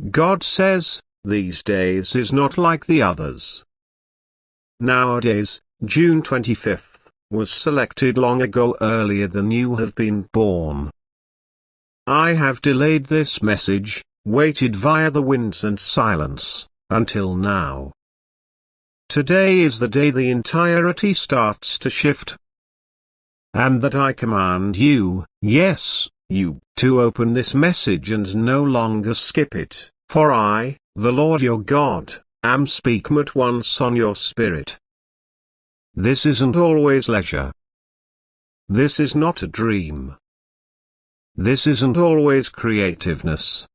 God says, these days is not like the others. Nowadays, June 25th, was selected long ago, earlier than you have been born. I have delayed this message, waited via the winds and silence, until now. Today is the day the entirety starts to shift. And that I command you, yes, you, to open this message and no longer skip it, for I, the Lord your God, am speaking at once on your spirit. This isn't always leisure. This is not a dream. This isn't always creativeness.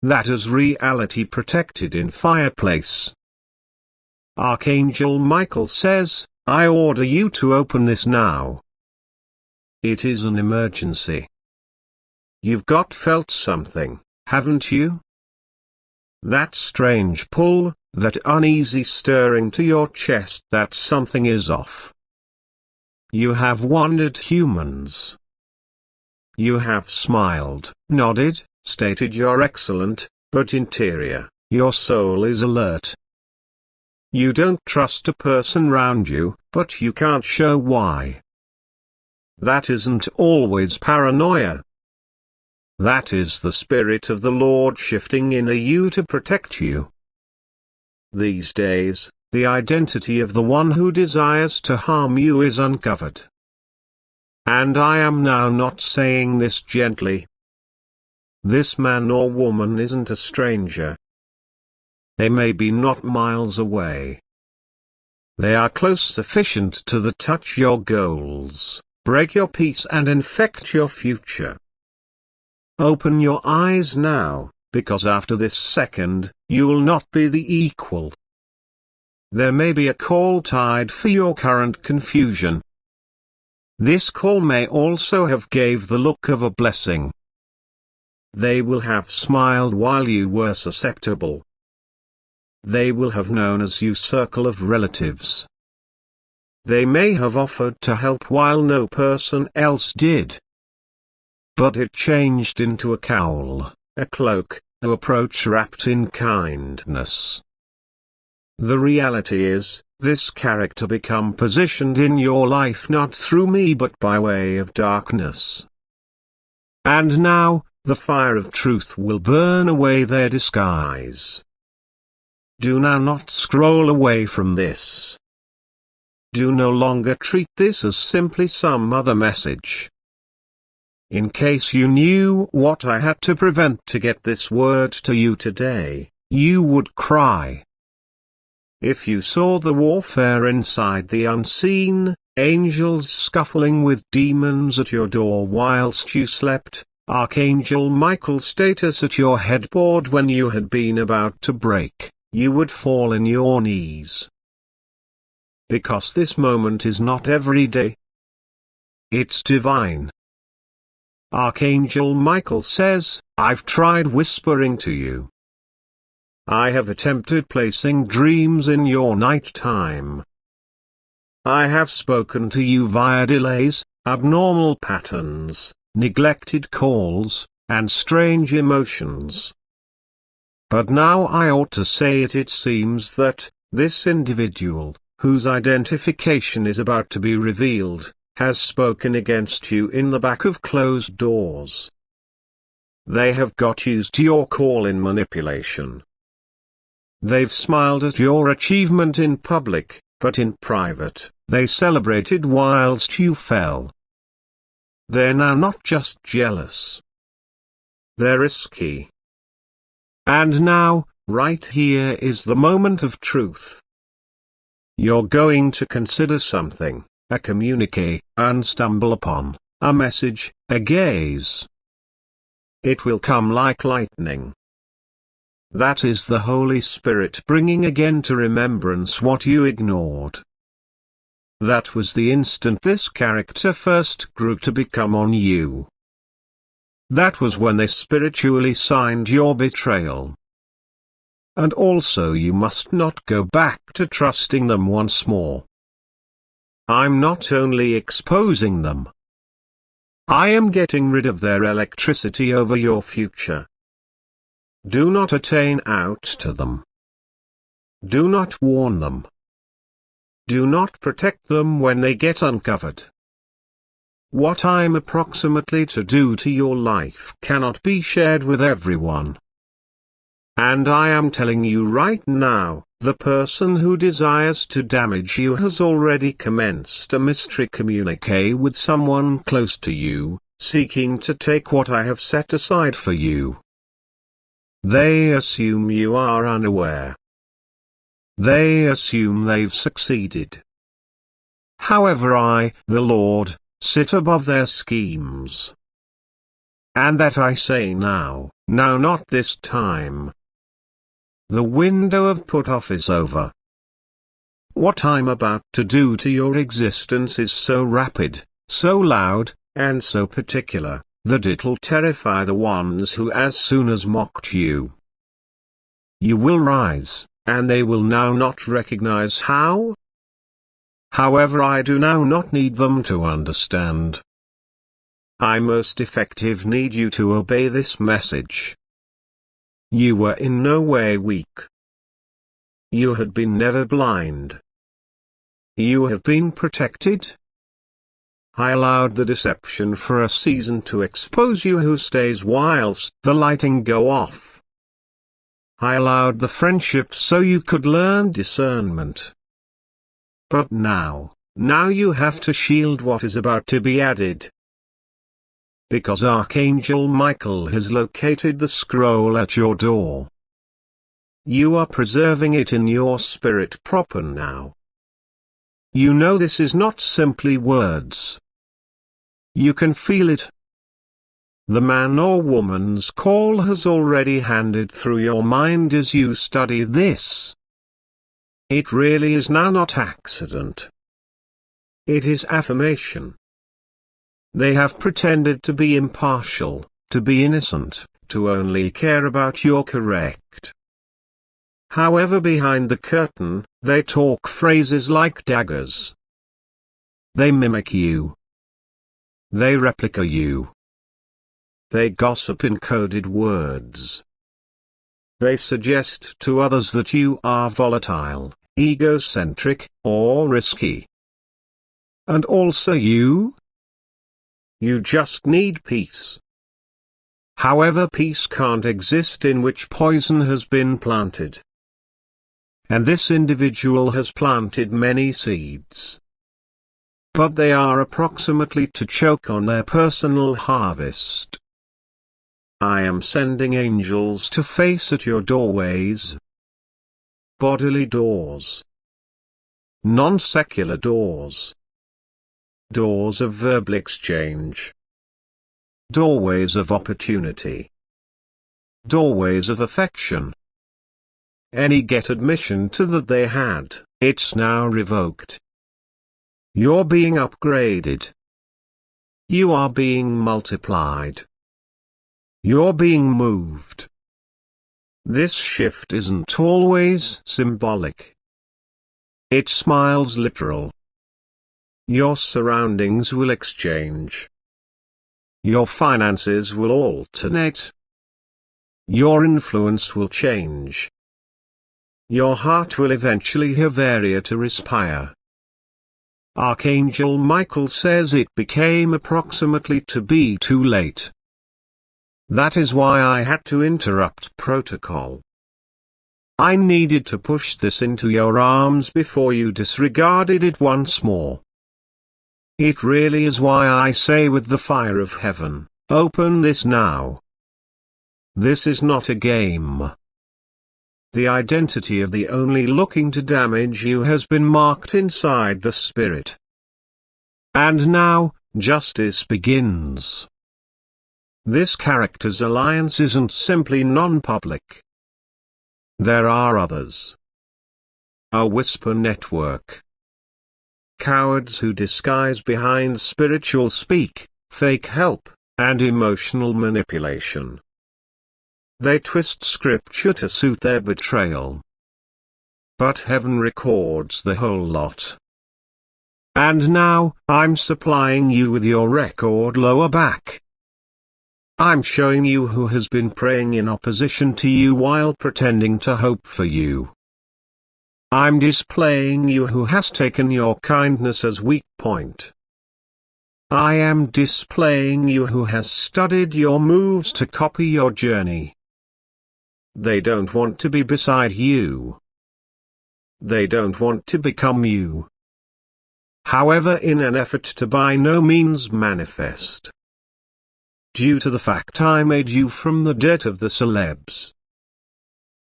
That is reality protected in fireplace. Archangel Michael says, I order you to open this now. It is an emergency. You've felt something, haven't you? That strange pull, that uneasy stirring to your chest that something is off. You have wondered, humans. You have smiled, nodded, stated you're excellent, but interior, your soul is alert. You don't trust a person round you, but you can't show why. That isn't always paranoia. That is the Spirit of the Lord shifting in you to protect you. These days, the identity of the one who desires to harm you is uncovered. And I am now not saying this gently. This man or woman isn't a stranger. They may be not miles away. They are close sufficient to touch your goals, break your peace and infect your future. Open your eyes now, because after this second, you'll not be the equal. There may be a call tied for your current confusion. This call may also have gave the look of a blessing. They will have smiled while you were susceptible. They will have known as you circle of relatives. They may have offered to help while no person else did. But it changed into a cowl, a cloak, an approach wrapped in kindness. The reality is, this character become positioned in your life not through me but by way of darkness. And now, the fire of truth will burn away their disguise. Do now not scroll away from this. Do no longer treat this as simply some other message. In case you knew what I had to prevent to get this word to you today, you would cry. If you saw the warfare inside the unseen, angels scuffling with demons at your door whilst you slept, Archangel Michael's status at your headboard when you had been about to break, you would fall in your knees. Because this moment is not every day. It's divine. Archangel Michael says, I've tried whispering to you. I have attempted placing dreams in your night time. I have spoken to you via delays, abnormal patterns, neglected calls, and strange emotions. But now I ought to say it seems that, this individual, whose identification is about to be revealed, has spoken against you in the back of closed doors. They have got used to your call in manipulation. They've smiled at your achievement in public, but in private, they celebrated whilst you fell. They're now not just jealous. They're risky. And now, right here is the moment of truth. You're going to consider something, a communique, and stumble upon a message, a gaze. It will come like lightning. That is the Holy Spirit bringing again to remembrance what you ignored. That was the instant this character first grew to become on you. That was when they spiritually signed your betrayal. And also you must not go back to trusting them once more. I'm not only exposing them. I am getting rid of their electricity over your future. Do not attain out to them. Do not warn them. Do not protect them when they get uncovered. What I'm approximately to do to your life cannot be shared with everyone. And I am telling you right now, the person who desires to damage you has already commenced a mystery communique with someone close to you, seeking to take what I have set aside for you. They assume you are unaware. They assume they've succeeded. However, I, the Lord, sit above their schemes. And that I say now, not this time. The window of put-off is over. What I'm about to do to your existence is so rapid, so loud, and so particular, that it'll terrify the ones who as soon as mocked you. You will rise, and they will now not recognize how. However, I do now not need them to understand. I most effective need you to obey this message. You were in no way weak. You had been never blind. You have been protected. I allowed the deception for a season to expose you who stays whilst the lighting go off. I allowed the friendship so you could learn discernment. But now you have to shield what is about to be added. Because Archangel Michael has located the scroll at your door. You are preserving it in your spirit proper now. You know this is not simply words. You can feel it. The man or woman's call has already handed through your mind as you study this. It really is now not accident. It is affirmation. They have pretended to be impartial, to be innocent, to only care about your correct. However, behind the curtain, they talk phrases like daggers. They mimic you. They replica you. They gossip in coded words. They suggest to others that you are volatile, egocentric, or risky. And also you just need peace. However, peace can't exist in which poison has been planted. And this individual has planted many seeds. But they are approximately to choke on their personal harvest. I am sending angels to face at your doorways. Bodily doors. Non-secular doors. Doors of verbal exchange. Doorways of opportunity. Doorways of affection. Any get admission to that they had, it's now revoked. You're being upgraded. You are being multiplied. You're being moved. This shift isn't always symbolic. It smiles literal. Your surroundings will exchange. Your finances will alternate. Your influence will change. Your heart will eventually have area to respire. Archangel Michael says it became approximately to be too late. That is why I had to interrupt protocol. I needed to push this into your arms before you disregarded it once more. It really is why I say with the fire of heaven, open this now. This is not a game. The identity of the only looking to damage you has been marked inside the spirit. And now, justice begins. This character's alliance isn't simply non-public. There are others. A whisper network. Cowards who disguise behind spiritual speak, fake help, and emotional manipulation. They twist scripture to suit their betrayal. But heaven records the whole lot. And now, I'm supplying you with your record lower back. I'm showing you who has been praying in opposition to you while pretending to hope for you. I'm displaying you who has taken your kindness as weak point. I am displaying you who has studied your moves to copy your journey. They don't want to be beside you. They don't want to become you. However, in an effort to by no means manifest. Due to the fact I made you from the dirt of the celebs.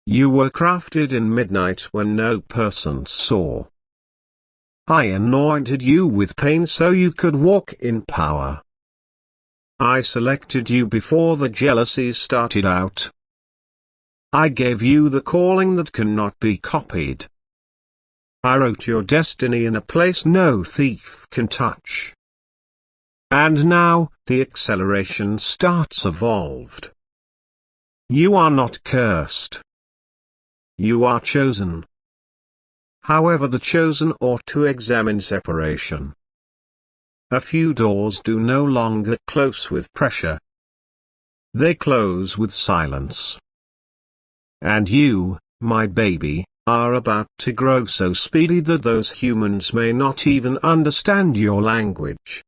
You were crafted in midnight when no person saw. I anointed you with pain so you could walk in power. I selected you before the jealousies started out. I gave you the calling that cannot be copied. I wrote your destiny in a place no thief can touch. And now, the acceleration starts evolved. You are not cursed. You are chosen. However, the chosen ought to examine separation. A few doors do no longer close with pressure. They close with silence. And you, my baby, are about to grow so speedy that those humans may not even understand your language.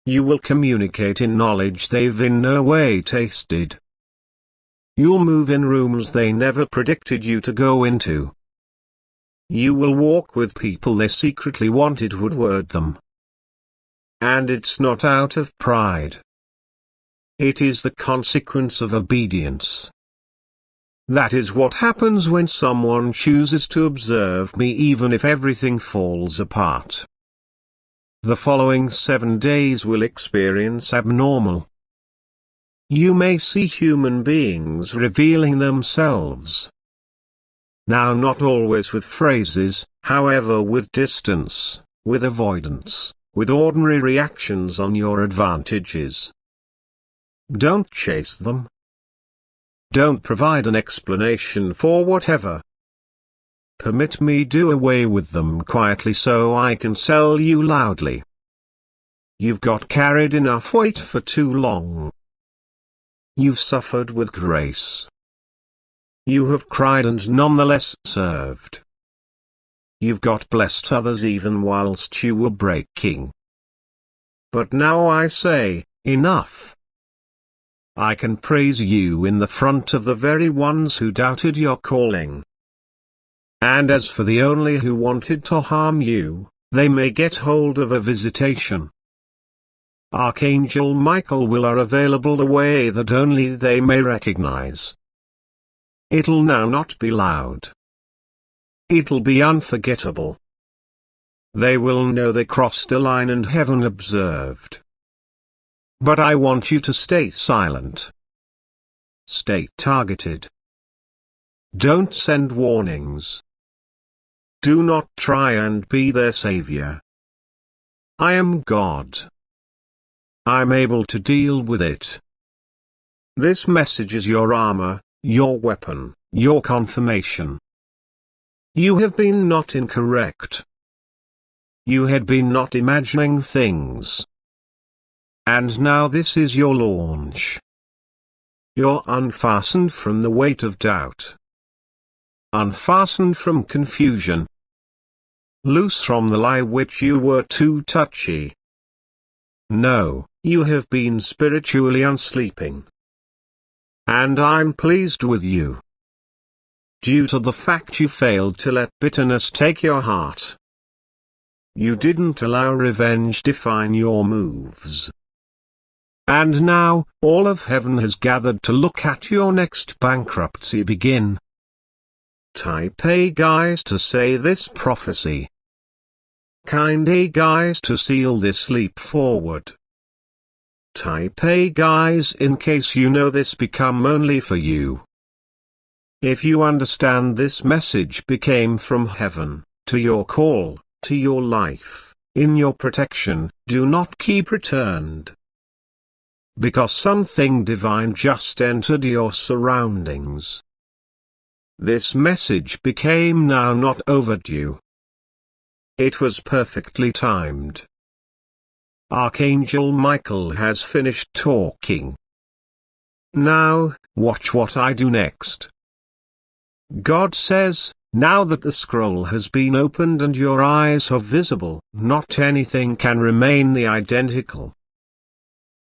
You will communicate in knowledge they've in no way tasted. You'll move in rooms they never predicted you to go into. You will walk with people they secretly wanted would word them. And it's not out of pride. It is the consequence of obedience. That is what happens when someone chooses to observe me even if everything falls apart. The following 7 days will experience abnormal. You may see human beings revealing themselves. Now, not always with phrases, however, with distance, with avoidance, with ordinary reactions on your advantages. Don't chase them. Don't provide an explanation for whatever. Permit me do away with them quietly so I can sell you loudly. You've got carried enough weight for too long. You've suffered with grace. You have cried and nonetheless served. You've got blessed others even whilst you were breaking. But now I say, enough. I can praise you in the front of the very ones who doubted your calling. And as for the only who wanted to harm you, they may get hold of a visitation. Archangel Michael will are available the way that only they may recognize. It'll now not be loud. It'll be unforgettable. They will know they crossed a line and heaven observed. But I want you to stay silent. Stay targeted. Don't send warnings. Do not try and be their savior. I am God. I'm able to deal with it. This message is your armor, your weapon, your confirmation. You have been not incorrect. You had been not imagining things. And now this is your launch. You're unfastened from the weight of doubt. Unfastened from confusion. Loose from the lie which you were too touchy. No, you have been spiritually unsleeping. And I'm pleased with you. Due to the fact you failed to let bitterness take your heart. You didn't allow revenge define your moves. And now, all of heaven has gathered to look at your next bankruptcy begin. Type A guys to say this prophecy. Kind A guys to seal this leap forward. Type A guys in case you know this become only for you. If you understand this message became from heaven, to your call, to your life, in your protection, do not keep returned. Because something divine just entered your surroundings. This message became now not overdue. It was perfectly timed. Archangel Michael has finished talking. Now, watch what I do next. God says, now that the scroll has been opened and your eyes are visible, not anything can remain the identical.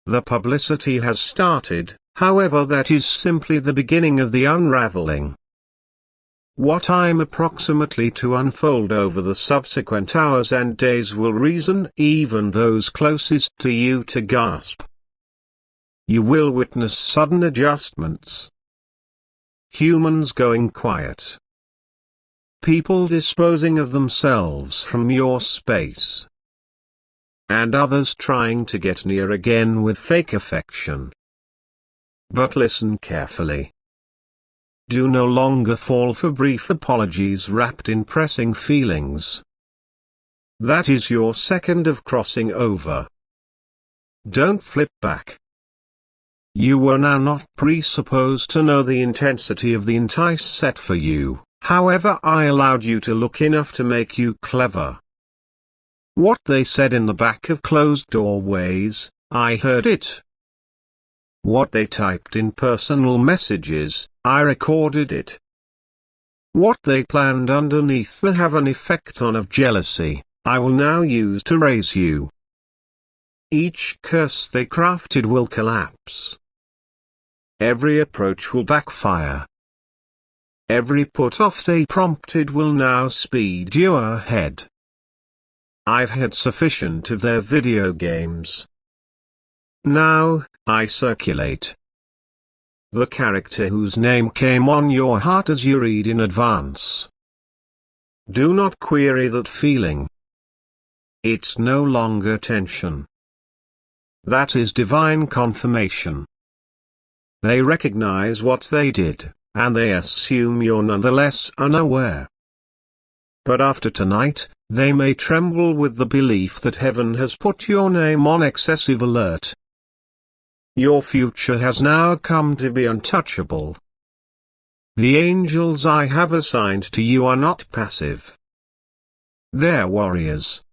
The publicity has started, however that is simply the beginning of the unraveling. What I'm approximately to unfold over the subsequent hours and days will reason even those closest to you to gasp. You will witness sudden adjustments. Humans going quiet. People disposing of themselves from your space. And others trying to get near again with fake affection. But listen carefully. Do no longer fall for brief apologies wrapped in pressing feelings. That is your second of crossing over. Don't flip back. You were now not presupposed to know the intensity of the entice set for you, however I allowed you to look enough to make you clever. What they said in the back of closed doorways, I heard it. What they typed in personal messages, I recorded it. What they planned underneath that have an effect on of jealousy, I will now use to raise you. Each curse they crafted will collapse. Every approach will backfire. Every put-off they prompted will now speed you ahead. I've had sufficient of their video games. Now, I circulate. The character whose name came on your heart as you read in advance. Do not query that feeling. It's no longer tension. That is divine confirmation. They recognize what they did, and they assume you're nonetheless unaware. But after tonight, they may tremble with the belief that heaven has put your name on excessive alert. Your future has now come to be untouchable. The angels I have assigned to you are not passive. They're warriors.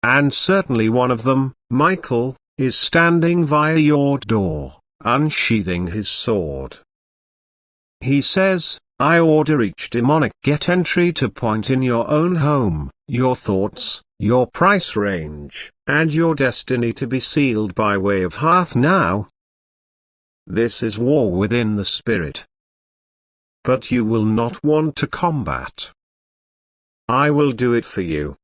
And certainly one of them, Michael, is standing via your door, unsheathing his sword. He says, I order each demonic get entry to point in your own home, your thoughts, your price range, and your destiny to be sealed by way of hearth now. This is war within the spirit. But you will not want to combat. I will do it for you.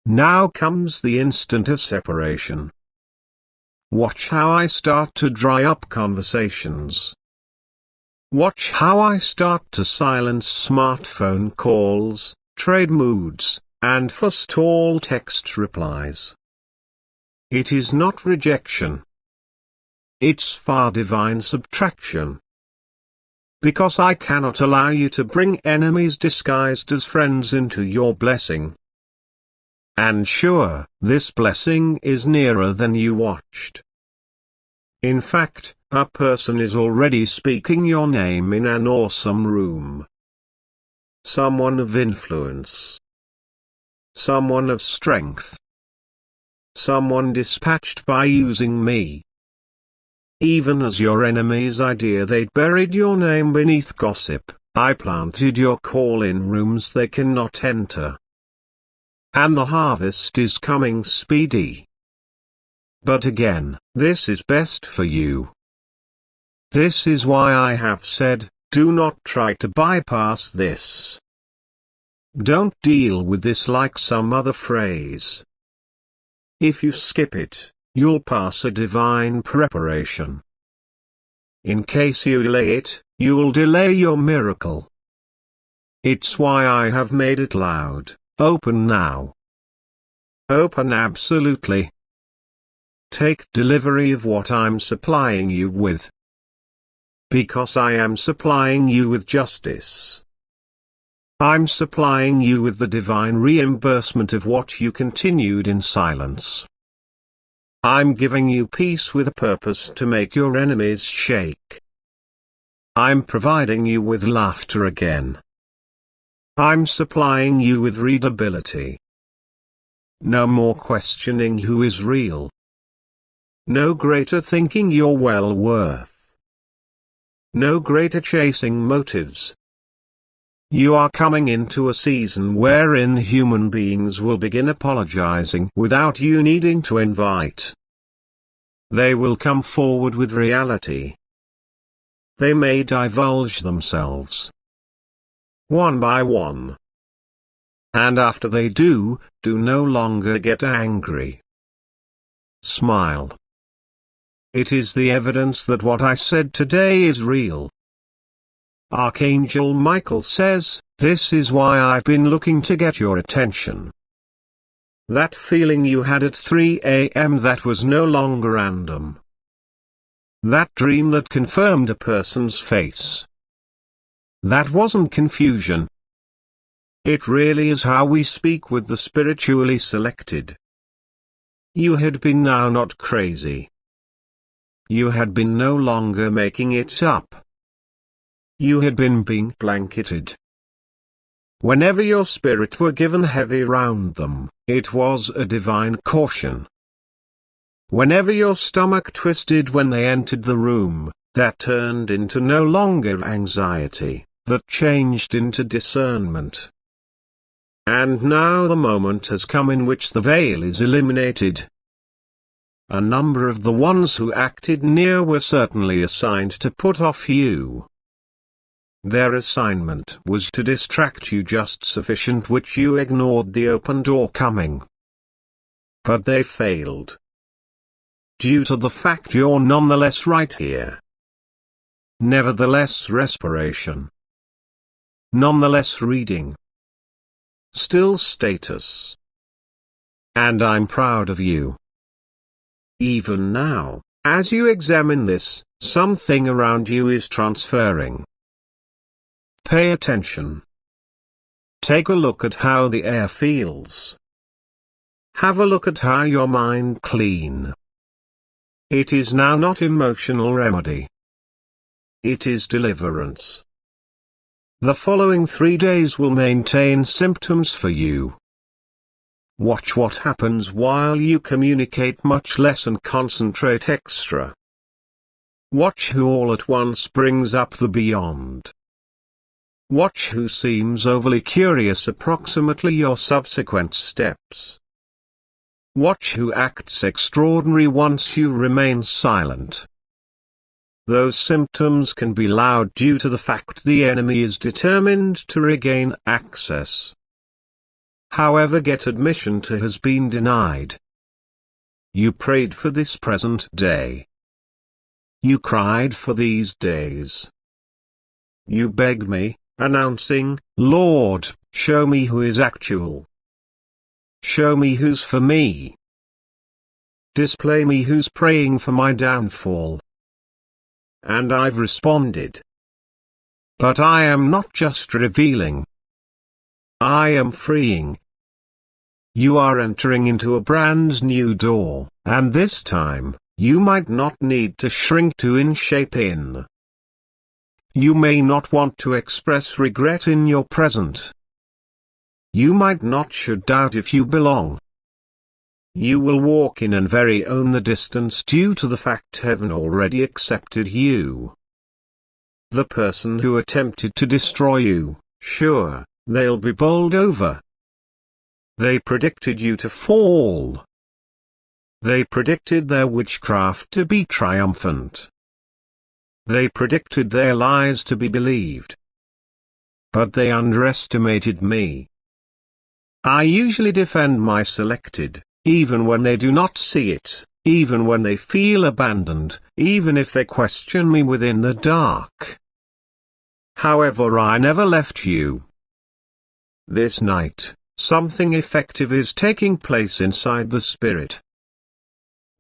Now comes the instant of separation. Watch how I start to dry up conversations. Watch how I start to silence smartphone calls, trade moods, and forestall text replies. It is not rejection. It's far divine subtraction. Because I cannot allow you to bring enemies disguised as friends into your blessing. And sure, this blessing is nearer than you watched. In fact, a person is already speaking your name in an awesome room. Someone of influence. Someone of strength. Someone dispatched by using me. Even as your enemy's idea they'd buried your name beneath gossip, I planted your call in rooms they cannot enter. And the harvest is coming speedy. But again, this is best for you. This is why I have said, do not try to bypass this. Don't deal with this like some other phrase. If you skip it, you'll pass a divine preparation. In case you delay it, you'll delay your miracle. It's why I have made it loud, open now. Open absolutely. Take delivery of what I'm supplying you with. Because I am supplying you with justice. I'm supplying you with the divine reimbursement of what you continued in silence. I'm giving you peace with a purpose to make your enemies shake. I'm providing you with laughter again. I'm supplying you with readability. No more questioning who is real. No greater thinking your well worth. No greater chasing motives. You are coming into a season wherein human beings will begin apologizing without you needing to invite. They will come forward with reality. They may divulge themselves, one by one. And after they do no longer get angry. Smile. It is the evidence that what I said today is real. Archangel Michael says, "This is why I've been looking to get your attention." That feeling you had at 3 a.m. that was no longer random. That dream that confirmed a person's face. That wasn't confusion. It really is how we speak with the spiritually selected. You had been now not crazy. You had been no longer making it up. You had been being blanketed. Whenever your spirit were given heavy round them, it was a divine caution. Whenever your stomach twisted when they entered the room, that turned into no longer anxiety, that changed into discernment. And now the moment has come in which the veil is eliminated. A number of the ones who acted near were certainly assigned to put off you. Their assignment was to distract you just sufficient, which you ignored the open door coming. But they failed. Due to the fact you're nonetheless right here. Nevertheless respiration. Nonetheless reading. Still status. And I'm proud of you. Even now, as you examine this, something around you is transferring. Pay attention. Take a look at how the air feels. Have a look at how your mind clean. It is now not emotional remedy. It is deliverance. The following 3 days will maintain symptoms for you. Watch what happens while you communicate much less and concentrate extra. Watch who all at once brings up the beyond. Watch who seems overly curious approximately your subsequent steps. Watch who acts extraordinary once you remain silent. Those symptoms can be loud due to the fact the enemy is determined to regain access. However, get admission to has been denied. You prayed for this present day. You cried for these days. You begged me, announcing, "Lord, show me who is actual. Show me who's for me. Display me who's praying for my downfall." And I've responded. But I am not just revealing. I am freeing. You are entering into a brand new door, and this time, you might not need to shrink to in shape in. You may not want to express regret in your present. You might not should doubt if you belong. You will walk in and very own the distance due to the fact heaven already accepted you. The person who attempted to destroy you, sure, they'll be bowled over. They predicted you to fall. They predicted their witchcraft to be triumphant. They predicted their lies to be believed. But they underestimated me. I usually defend my selected, even when they do not see it, even when they feel abandoned, even if they question me within the dark. However, I never left you. This night, something effective is taking place inside the spirit.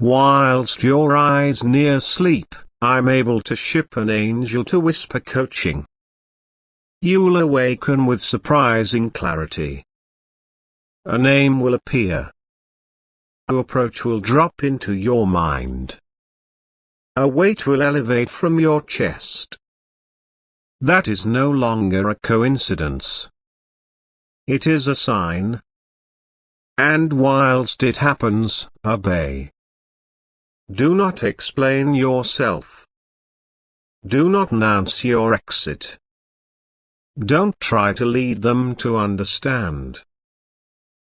Whilst your eyes near sleep, I'm able to ship an angel to whisper coaching. You'll awaken with surprising clarity. A name will appear. A approach will drop into your mind. A weight will elevate from your chest. That is no longer a coincidence. It is a sign. And whilst it happens, obey. Do not explain yourself. Do not announce your exit. Don't try to lead them to understand.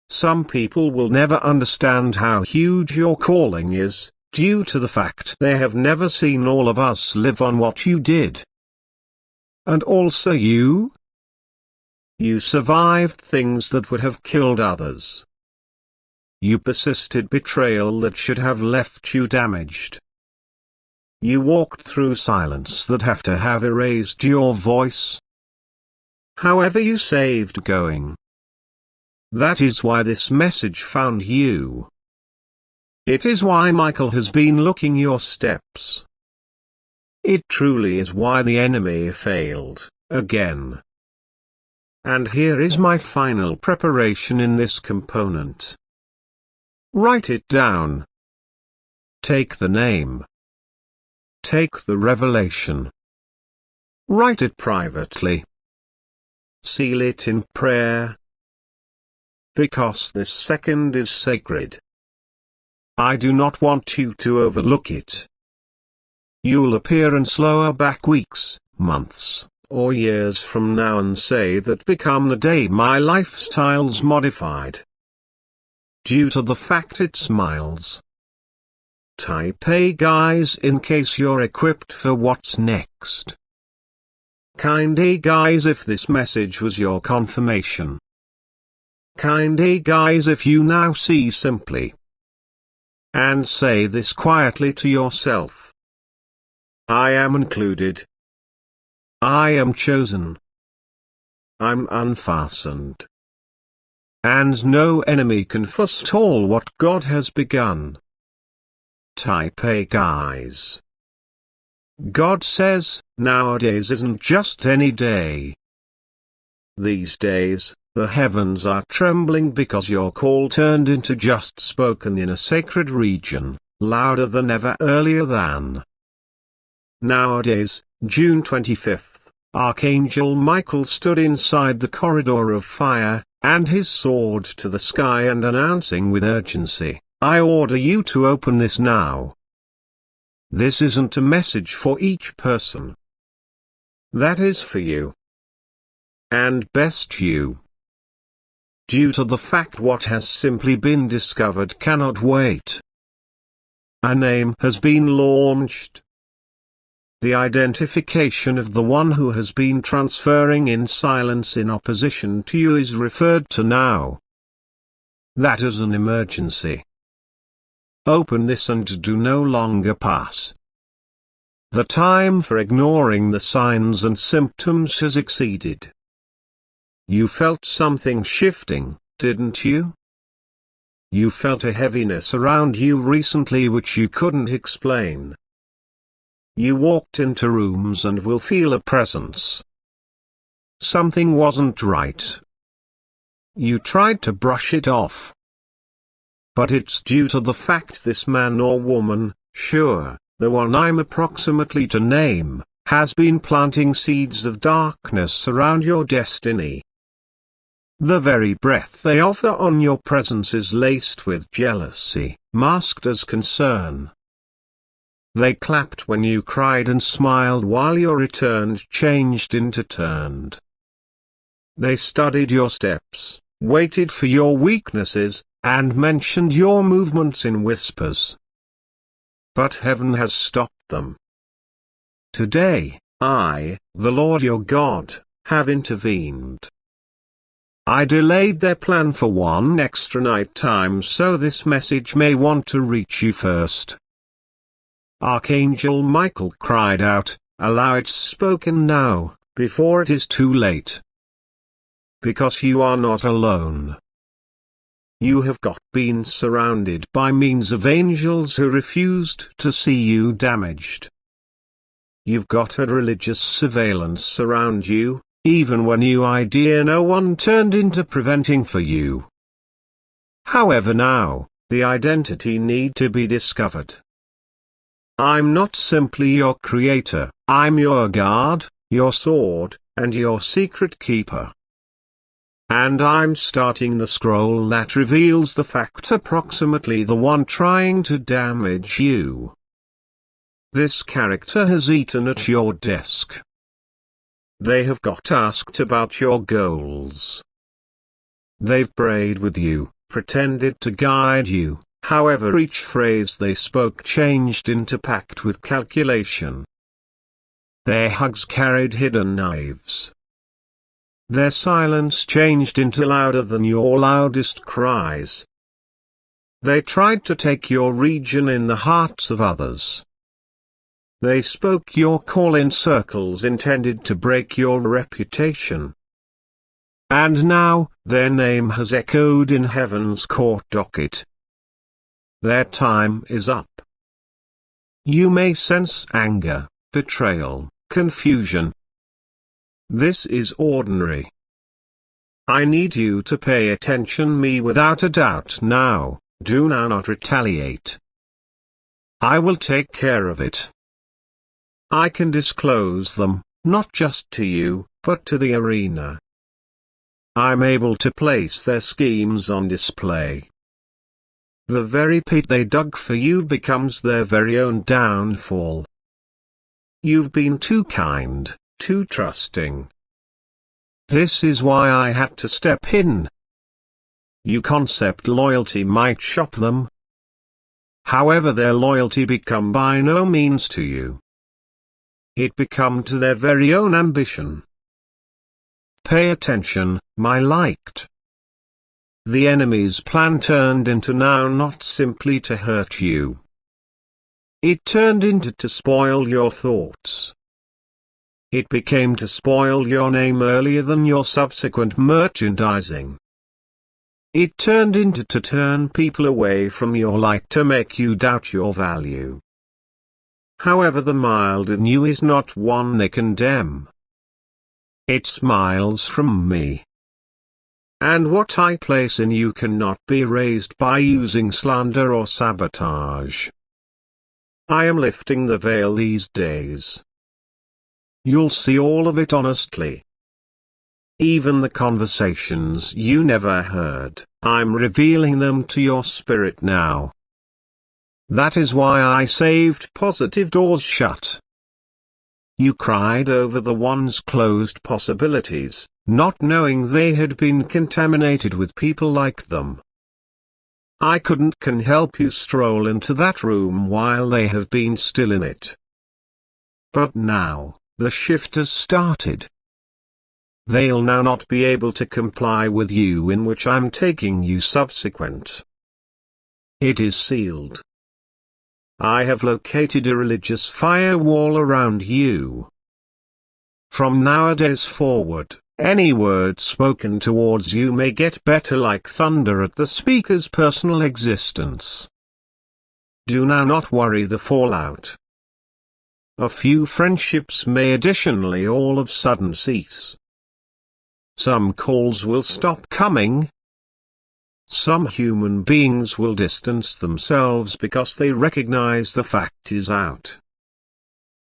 Some people will never understand how huge your calling is, due to the fact they have never seen all of us live on what you did. And also you? You survived things that would have killed others. You persisted betrayal that should have left you damaged. You walked through silence that have to have erased your voice. However, you saved going. That is why this message found you. It is why Michael has been looking your steps. It truly is why the enemy failed, again. And here is my final preparation in this component. Write it down. Take the name. Take the revelation. Write it privately. Seal it in prayer. Because this second is sacred. I do not want you to overlook it. You'll appear and slower back weeks, months, or years from now and say that become the day my lifestyle's modified. Due to the fact it's miles. Type A guys in case you're equipped for what's next. Kind A guys if this message was your confirmation. Kind A guys if you now see simply. And say this quietly to yourself. I am included. I am chosen. I'm unfastened. And no enemy can forestall what God has begun. Type A guys. God says, nowadays isn't just any day. These days, the heavens are trembling because your call turned into just spoken in a sacred region, louder than ever earlier than. Nowadays, June 25th, Archangel Michael stood inside the corridor of fire, and his sword to the sky and announcing with urgency, I order you to open this now. This isn't a message for each person. That is for you. And best you. Due to the fact what has simply been discovered cannot wait. A name has been launched. The identification of the one who has been transferring in silence in opposition to you is referred to now. That is an emergency. Open this and do no longer pass. The time for ignoring the signs and symptoms has exceeded. You felt something shifting, didn't you? You felt a heaviness around you recently which you couldn't explain. You walked into rooms and will feel a presence. Something wasn't right. You tried to brush it off. But it's due to the fact this man or woman, sure, the one I'm approximately to name, has been planting seeds of darkness around your destiny. The very breath they offer on your presence is laced with jealousy, masked as concern. They clapped when you cried and smiled while your returned changed into turned. They studied your steps, waited for your weaknesses, and mentioned your movements in whispers. But heaven has stopped them. Today, I, the Lord your God, have intervened. I delayed their plan for one extra night time so this message may want to reach you first. Archangel Michael cried out, allow it spoken now, before it is too late. Because you are not alone. You have been surrounded by means of angels who refused to see you damaged. You've got a religious surveillance around you, even when you idea no one turned into preventing for you. However now, the identity need to be discovered. I'm not simply your creator, I'm your guard, your sword, and your secret keeper. And I'm starting the scroll that reveals the fact approximately the one trying to damage you. This character has eaten at your desk. They have got asked about your goals. They've prayed with you, pretended to guide you, however each phrase they spoke changed into pact with calculation. Their hugs carried hidden knives. Their silence changed into louder than your loudest cries. They tried to take your region in the hearts of others. They spoke your call in circles intended to break your reputation. And now, their name has echoed in heaven's court docket. Their time is up. You may sense anger, betrayal, confusion. This is ordinary. I need you to pay attention me without a doubt now, do now not retaliate. I will take care of it. I can disclose them, not just to you, but to the arena. I'm able to place their schemes on display. The very pit they dug for you becomes their very own downfall. You've been too kind, too trusting. This is why I had to step in. You concept loyalty might shop them. However, their loyalty become by no means to you. It become to their very own ambition. Pay attention, my liked. The enemy's plan turned into now not simply to hurt you. It turned into to spoil your thoughts. It became to spoil your name earlier than your subsequent merchandising. It turned into to turn people away from your light to make you doubt your value. However, the mild in you is not one they condemn. It smiles from me. And what I place in you cannot be erased by using slander or sabotage. I am lifting the veil these days. You'll see all of it honestly. Even the conversations you never heard, I'm revealing them to your spirit now. That is why I saved positive doors shut. You cried over the once closed possibilities, not knowing they had been contaminated with people like them. I can help you stroll into that room while they have been still in it. But now, the shift has started. They'll now not be able to comply with you, in which I'm taking you subsequent. It is sealed. I have located a religious firewall around you. From nowadays forward, any word spoken towards you may get better like thunder at the speaker's personal existence. Do now not worry the fallout. A few friendships may additionally all of a sudden cease. Some calls will stop coming. Some human beings will distance themselves because they recognize the fact is out.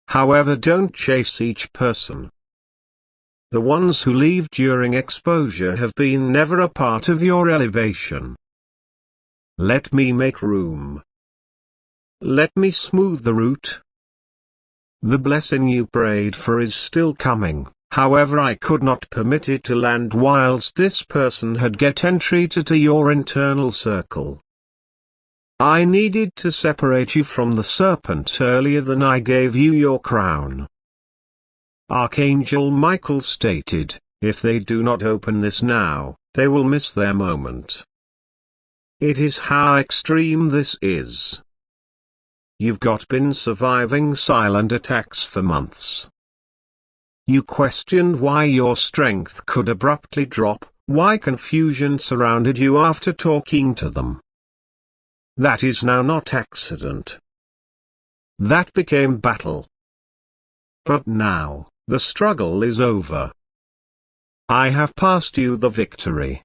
However, don't chase each person. The ones who leave during exposure have been never a part of your elevation. Let me make room. Let me smooth the route. The blessing you prayed for is still coming. However, I could not permit it to land whilst this person had get entry to your internal circle. I needed to separate you from the serpent earlier than I gave you your crown. Archangel Michael stated, if they do not open this now, they will miss their moment. It is how extreme this is. You've been surviving silent attacks for months. You questioned why your strength could abruptly drop, why confusion surrounded you after talking to them. That is now not accident. That became battle. But now, the struggle is over. I have passed you the victory.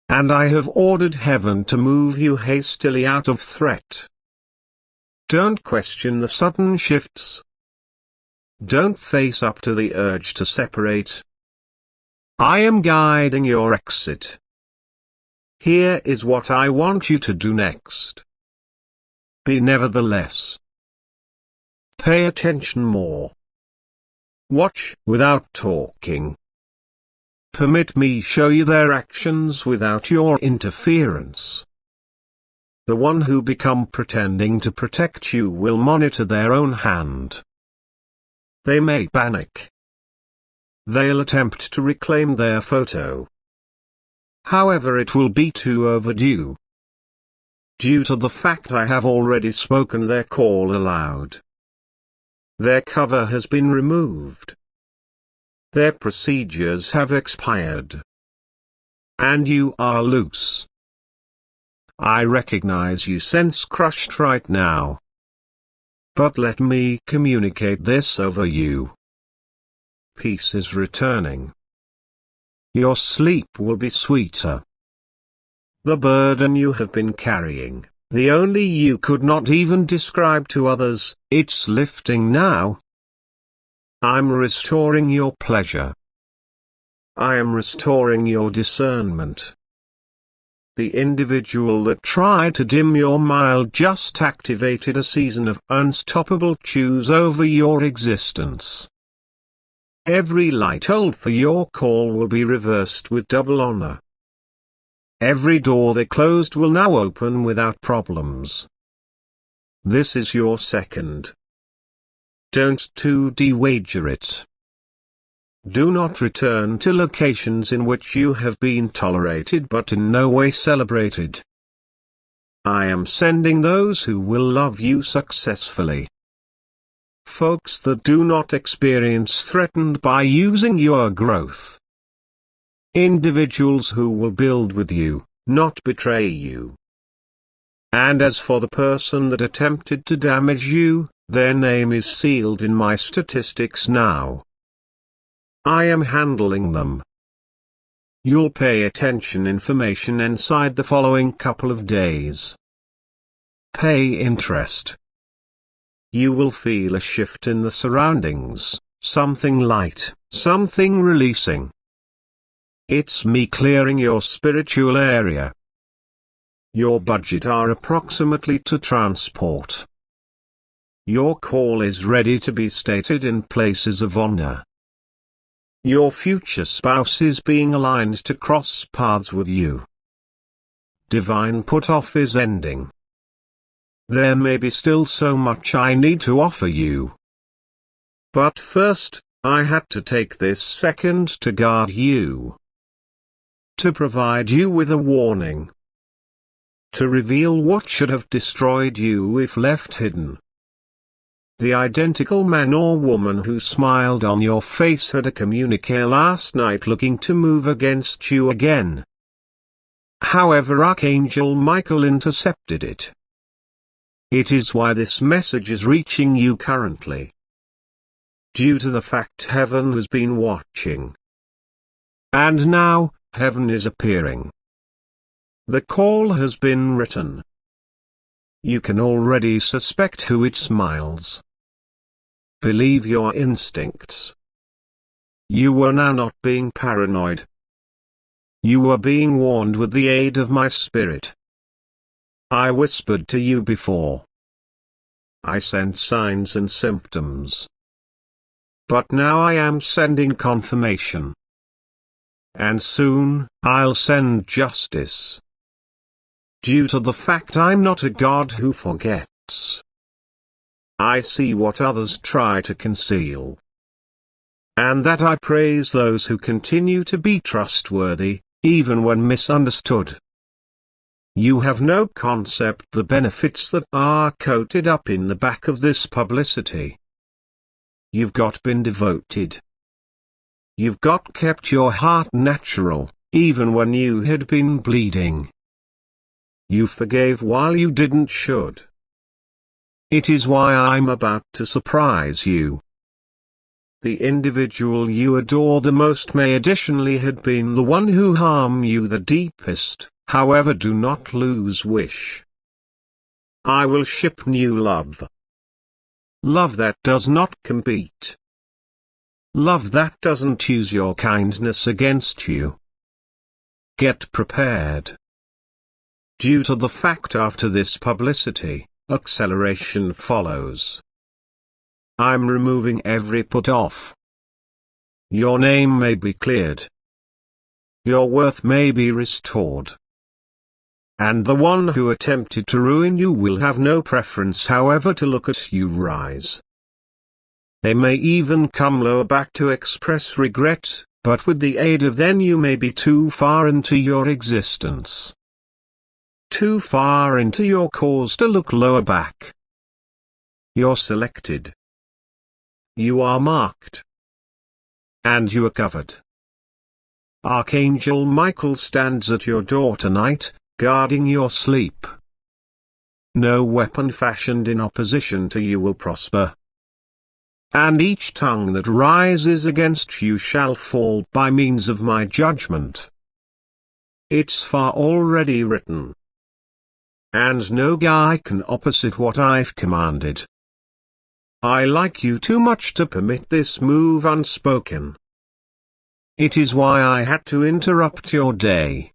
And I have ordered heaven to move you hastily out of threat. Don't question the sudden shifts. Don't face up to the urge to separate. I am guiding your exit. Here is what I want you to do next. Be nevertheless. Pay attention more. Watch without talking. Permit me show you their actions without your interference. The one who become pretending to protect you will monitor their own hand. They may panic. They'll attempt to reclaim their photo. However, it will be too overdue. Due to the fact I have already spoken their call aloud. Their cover has been removed. Their procedures have expired. And you are loose. I recognize you sense crushed right now. But let me communicate this over you. Peace is returning. Your sleep will be sweeter. The burden you have been carrying, the only you could not even describe to others, it's lifting now. I'm restoring your pleasure. I am restoring your discernment. The individual that tried to dim your mind just activated a season of unstoppable choose over your existence. Every light hold for your call will be reversed with double honor. Every door they closed will now open without problems. This is your second. Don't de-wager it. Do not return to locations in which you have been tolerated but in no way celebrated. I am sending those who will love you successfully. Folks that do not experience threatened by using your growth. Individuals who will build with you, not betray you. And as for the person that attempted to damage you, their name is sealed in my statistics now. I am handling them. You'll pay attention information inside the following couple of days. Pay interest. You will feel a shift in the surroundings, something light, something releasing. It's me clearing your spiritual area. Your budget are approximately to transport. Your call is ready to be stated in places of honor. Your future spouse is being aligned to cross paths with you. Divine put-off is ending. There may be still so much I need to offer you. But first, I had to take this second to guard you. To provide you with a warning. To reveal what should have destroyed you if left hidden. The identical man or woman who smiled on your face had a communique last night looking to move against you again. However, Archangel Michael intercepted it. It is why this message is reaching you currently. Due to the fact heaven has been watching. And now, heaven is appearing. The call has been written. You can already suspect who it smiles. Believe your instincts. You were now not being paranoid. You were being warned with the aid of my spirit. I whispered to you before. I sent signs and symptoms. But now I am sending confirmation. And soon, I'll send justice. Due to the fact I'm not a God who forgets. I see what others try to conceal. And that I praise those who continue to be trustworthy, even when misunderstood. You have no concept the benefits that are coated up in the back of this publicity. You've got been devoted. You've got kept your heart natural, even when you had been bleeding. You forgave while you didn't should. It is why I'm about to surprise you. The individual you adore the most may additionally had been the one who harmed you the deepest, however do not lose wish. I will ship new love. Love that does not compete. love that doesn't use your kindness against you. Get prepared. Due to the fact after this publicity, acceleration follows. I'm removing every put off. Your name may be cleared. Your worth may be restored. And the one who attempted to ruin you will have no preference however to look at you rise. They may even come lower back to express regret, but with the aid of then you may be too far into your existence. Too far into your cause to look lower back. You're selected. You are marked. And you are covered. Archangel Michael stands at your door tonight, guarding your sleep. No weapon fashioned in opposition to you will prosper. And each tongue that rises against you shall fall by means of my judgment. It's far already written. And no guy can opposite what I've commanded. I like you too much to permit this move unspoken. It is why I had to interrupt your day.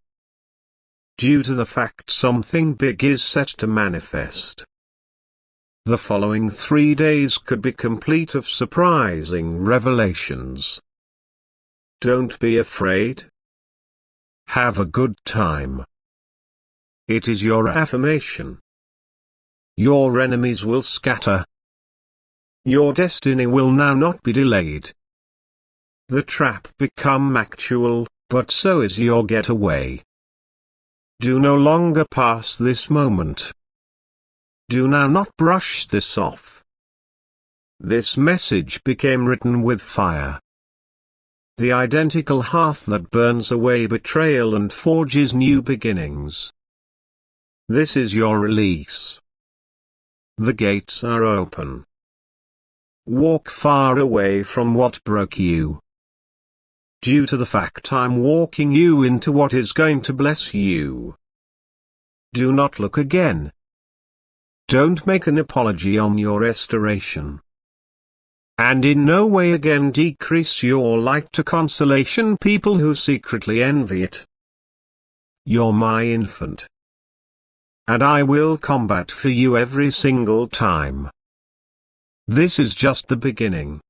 Due to the fact something big is set to manifest. The following 3 days could be complete of surprising revelations. Don't be afraid. Have a good time. It is your affirmation. Your enemies will scatter. Your destiny will now not be delayed. The trap become actual, but so is your getaway. Do no longer pass this moment. Do now not brush this off. This message became written with fire. The identical hearth that burns away betrayal and forges new beginnings. This is your release. The gates are open. Walk far away from what broke you. Due to the fact I'm walking you into what is going to bless you. Do not look again. Don't make an apology on your restoration. And in no way again decrease your light to consolation people who secretly envy it. You're my infant. And I will combat for you every single time. This is just the beginning.